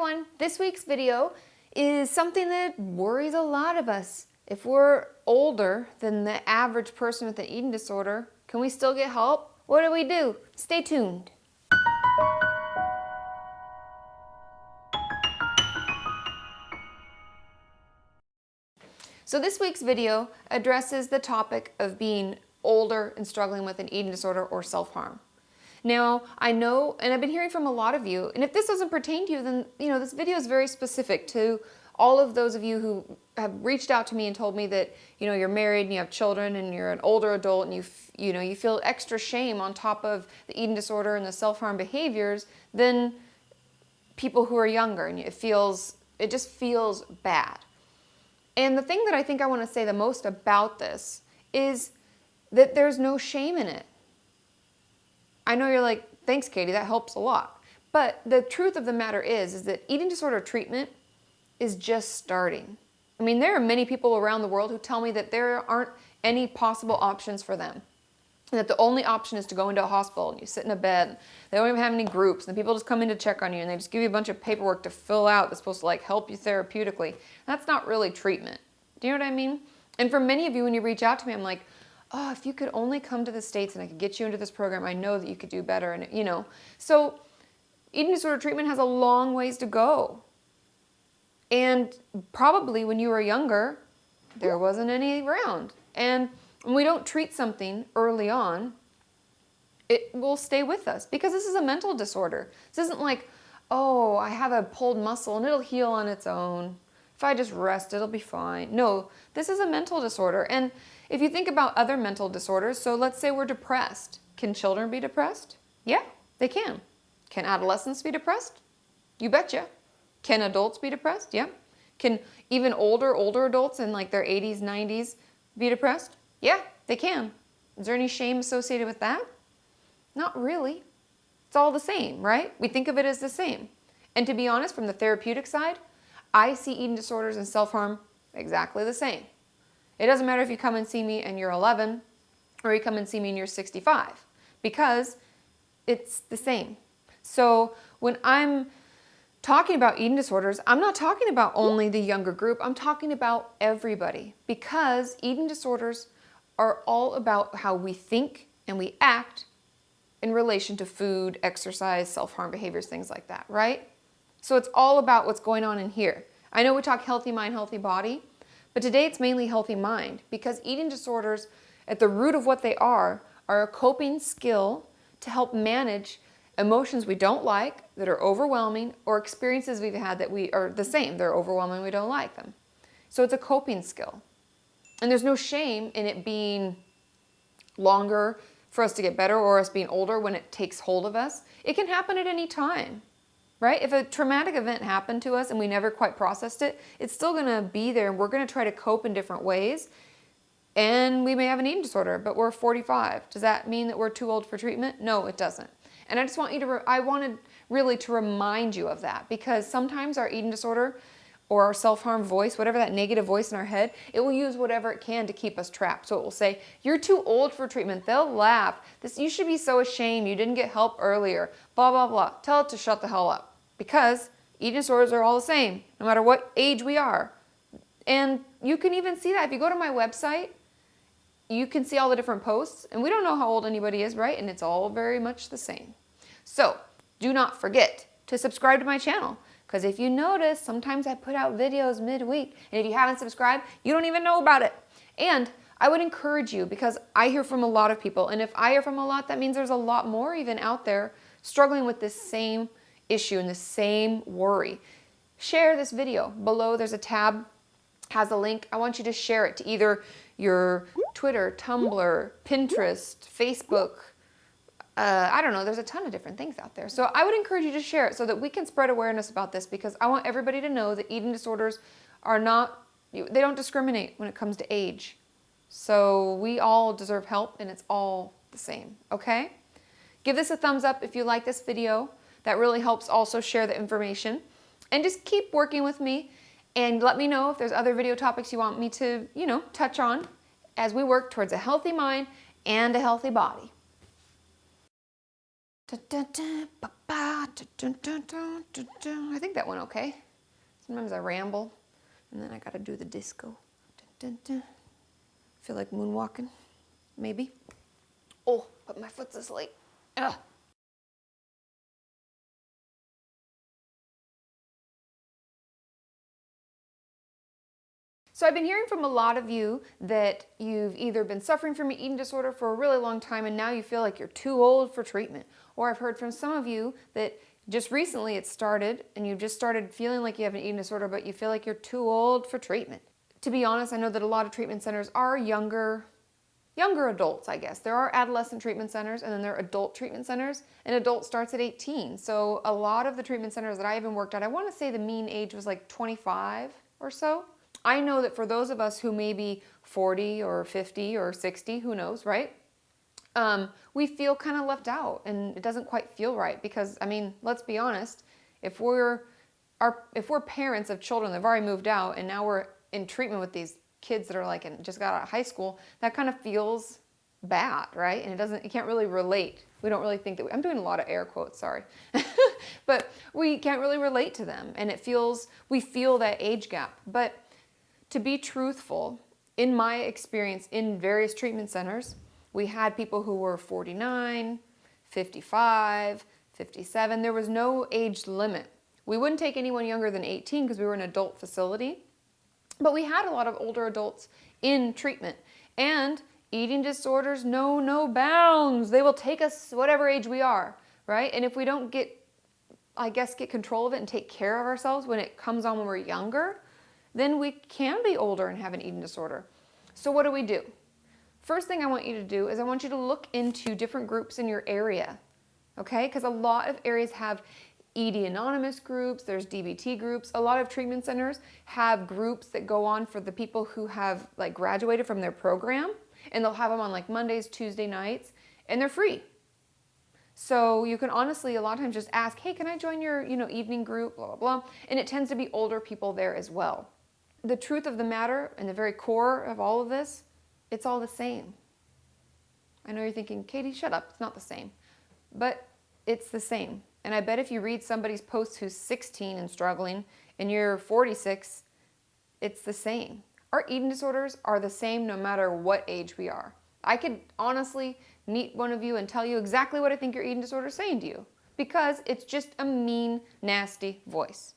everyone, this week's video is something that worries a lot of us. If we're older than the average person with an eating disorder, can we still get help? What do we do? Stay tuned. So this week's video addresses the topic of being older and struggling with an eating disorder or self-harm. Now, I know, and I've been hearing from a lot of you, and if this doesn't pertain to you, then, this video is very specific to all of those of you who have reached out to me and told me that, you're married and you have children and you're an older adult and you feel extra shame on top of the eating disorder and the self-harm behaviors than people who are younger, and it just feels bad. And the thing that I think I want to say the most about this is that there's no shame in it. I know you're like, thanks, Katie, that helps a lot. But the truth of the matter is that eating disorder treatment is just starting. I mean, there are many people around the world who tell me that there aren't any possible options for them. And that the only option is to go into a hospital and you sit in a bed. And they don't even have any groups. And people just come in to check on you and they just give you a bunch of paperwork to fill out that's supposed to help you therapeutically. That's not really treatment. Do you know what I mean? And for many of you, when you reach out to me, I'm like, oh, if you could only come to the States and I could get you into this program, I know that you could do better. And so eating disorder treatment has a long ways to go. And probably when you were younger, there wasn't any around. And when we don't treat something early on, it will stay with us because this is a mental disorder. This isn't like, oh, I have a pulled muscle and it'll heal on its own. If I just rest, it'll be fine. No, this is a mental disorder. And if you think about other mental disorders, so let's say we're depressed. Can children be depressed? Yeah, they can. Can adolescents be depressed? You betcha. Can adults be depressed? Yeah. Can even older adults in their 80s, 90s be depressed? Yeah, they can. Is there any shame associated with that? Not really. It's all the same, right? We think of it as the same. And to be honest, from the therapeutic side, I see eating disorders and self-harm exactly the same. It doesn't matter if you come and see me and you're 11 or you come and see me and you're 65 because it's the same. So when I'm talking about eating disorders, I'm not talking about only the younger group. I'm talking about everybody because eating disorders are all about how we think and we act in relation to food, exercise, self-harm behaviors, things like that, right? So it's all about what's going on in here. I know we talk healthy mind, healthy body, but today it's mainly healthy mind because eating disorders, at the root of what they are a coping skill to help manage emotions we don't like, that are overwhelming, or experiences we've had that we are the same. They're overwhelming, we don't like them. So it's a coping skill. And there's no shame in it being longer for us to get better or us being older when it takes hold of us. It can happen at any time. Right? If a traumatic event happened to us and we never quite processed it, it's still going to be there and we're going to try to cope in different ways. And we may have an eating disorder, but we're 45. Does that mean that we're too old for treatment? No, it doesn't. And I just want I wanted really to remind you of that because sometimes our eating disorder or our self-harm voice, whatever that negative voice in our head, it will use whatever it can to keep us trapped. So it will say, you're too old for treatment. They'll laugh. You should be so ashamed. You didn't get help earlier. Blah, blah, blah. Tell it to shut the hell up. Because eating disorders are all the same, no matter what age we are. And you can even see that if you go to my website, you can see all the different posts. And we don't know how old anybody is, right? And it's all very much the same. So do not forget to subscribe to my channel. Because if you notice, sometimes I put out videos midweek. And if you haven't subscribed, you don't even know about it. And I would encourage you because I hear from a lot of people. And if I hear from a lot, that means there's a lot more even out there struggling with this same issue and the same worry. Share this video. Below there's a tab, has a link. I want you to share it to either your Twitter, Tumblr, Pinterest, Facebook. I don't know, there's a ton of different things out there. So I would encourage you to share it so that we can spread awareness about this because I want everybody to know that eating disorders they don't discriminate when it comes to age. So we all deserve help and it's all the same, okay? Give this a thumbs up if you like this video. That really helps also share the information. And just keep working with me and let me know if there's other video topics you want me to, touch on as we work towards a healthy mind and a healthy body. I think that went okay. Sometimes I ramble, and then I gotta do the disco. Feel like moonwalking, maybe. Oh, but my foot's asleep. Ugh. So I've been hearing from a lot of you that you've either been suffering from an eating disorder for a really long time and now you feel like you're too old for treatment. Or I've heard from some of you that just recently it started and you've just started feeling like you have an eating disorder, but you feel like you're too old for treatment. To be honest, I know that a lot of treatment centers are younger adults, I guess. There are adolescent treatment centers and then there are adult treatment centers, and adult starts at 18. So a lot of the treatment centers that I even worked at, I want to say the mean age was like 25 or so. I know that for those of us who may be 40 or 50 or 60, who knows, right? We feel kind of left out and it doesn't quite feel right because, I mean, let's be honest, if we're parents of children that have already moved out and now we're in treatment with these kids that are like just got out of high school, that kind of feels bad, right? And it can't really relate. We don't really think that, I'm doing a lot of air quotes, sorry. But we can't really relate to them and we feel that age gap. But to be truthful, in my experience in various treatment centers, we had people who were 49, 55, 57. There was no age limit. We wouldn't take anyone younger than 18 because we were an adult facility. But we had a lot of older adults in treatment. And eating disorders know no bounds. They will take us whatever age we are, right? And if we don't get control of it and take care of ourselves when it comes on when we're younger, then we can be older and have an eating disorder. So what do? First thing I want you to do is I want you to look into different groups in your area, okay? Because a lot of areas have ED Anonymous groups, there's DBT groups. A lot of treatment centers have groups that go on for the people who have like graduated from their program, and they'll have them on like Mondays, Tuesday nights, and they're free. So you can honestly a lot of times just ask, hey, can I join your evening group, blah, blah, blah. And it tends to be older people there as well. The truth of the matter and the very core of all of this, it's all the same. I know you're thinking, Katie, shut up, it's not the same. But it's the same. And I bet if you read somebody's post who's 16 and struggling and you're 46, it's the same. Our eating disorders are the same no matter what age we are. I could honestly meet one of you and tell you exactly what I think your eating disorder is saying to you because it's just a mean, nasty voice.